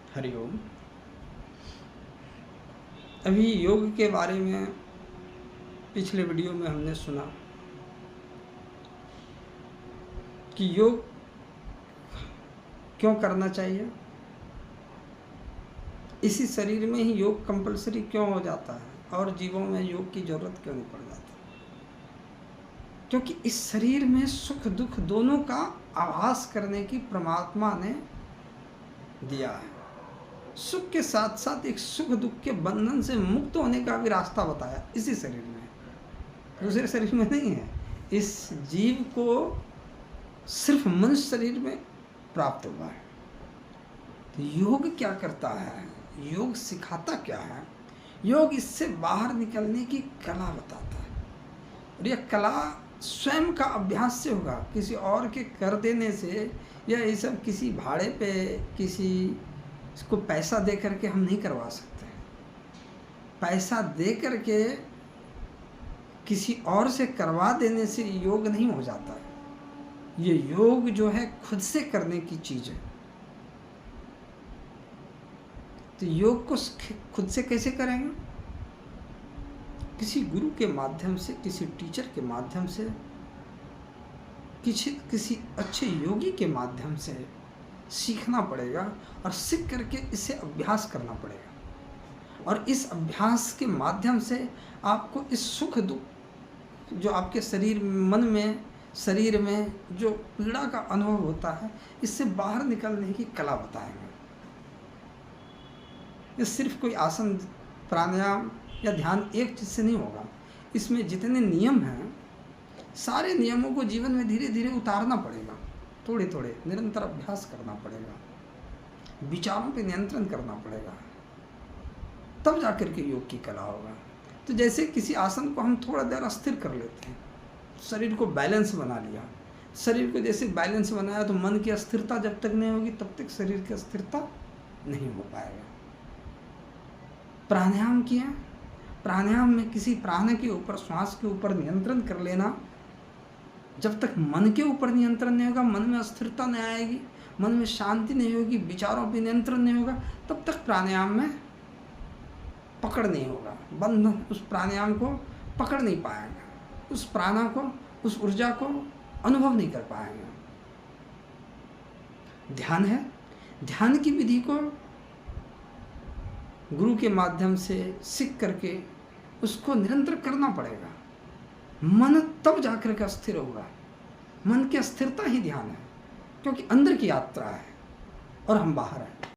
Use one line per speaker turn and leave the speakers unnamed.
हरिओम। अभी योग के बारे में पिछले वीडियो में हमने सुना कि योग क्यों करना चाहिए, इसी शरीर में ही योग कंपलसरी क्यों हो जाता है और जीवों में योग की ज़रूरत क्यों नहीं पड़ जाती। क्योंकि इस शरीर में सुख दुख दोनों का आभास करने की परमात्मा ने दिया है। सुख के साथ साथ एक सुख दुख के बंधन से मुक्त होने का भी रास्ता बताया इसी शरीर में, दूसरे शरीर में नहीं है। इस जीव को सिर्फ मनुष्य शरीर में प्राप्त हुआ है। तो योग क्या करता है, योग सिखाता क्या है? योग इससे बाहर निकलने की कला बताता है। और यह कला स्वयं का अभ्यास से होगा, किसी और के कर देने से या ये सब किसी भाड़े पे किसी इसको पैसा दे करके हम नहीं करवा सकते। पैसा दे करके किसी और से करवा देने से योग नहीं हो जाता है। ये योग जो है खुद से करने की चीज़ है। तो योग को खुद से कैसे करेंगे? किसी गुरु के माध्यम से, किसी टीचर के माध्यम से, किसी अच्छे योगी के माध्यम से सीखना पड़ेगा और सीख करके इसे अभ्यास करना पड़ेगा। और इस अभ्यास के माध्यम से आपको इस सुख दुख जो आपके शरीर में जो पीड़ा का अनुभव होता है, इससे बाहर निकलने की कला बताएंगे। ये सिर्फ कोई आसन प्राणायाम या ध्यान एक चीज़ से नहीं होगा। इसमें जितने नियम हैं, सारे नियमों को जीवन में धीरे धीरे उतारना पड़ेगा। थोड़े थोड़े निरंतर अभ्यास करना पड़ेगा, विचारों पे नियंत्रण करना पड़ेगा, तब जाकर के योग की कला होगा। तो जैसे किसी आसन को हम थोड़ा देर स्थिर कर लेते हैं, शरीर को बैलेंस बना लिया। शरीर को जैसे बैलेंस बनाया तो मन की अस्थिरता जब तक नहीं होगी तब तक शरीर की अस्थिरता नहीं हो पाएगा। प्राणायाम किया, प्राणायाम में किसी प्राण के ऊपर, श्वास के ऊपर नियंत्रण कर लेना। जब तक मन के ऊपर नियंत्रण नहीं होगा, मन में अस्थिरता नहीं आएगी, मन में शांति नहीं होगी, विचारों पर नियंत्रण नहीं होगा, तब तक प्राणायाम में पकड़ नहीं होगा। बंधन, उस प्राणायाम को पकड़ नहीं पाएंगे, उस प्राणा को, उस ऊर्जा को अनुभव नहीं कर पाएंगे। ध्यान है, ध्यान की विधि को गुरु के माध्यम से सीख करके उसको निरंतर करना पड़ेगा। मन तब जाकर के स्थिर होगा। मन की अस्थिरता ही ध्यान है, क्योंकि अंदर की यात्रा है और हम बाहर हैं।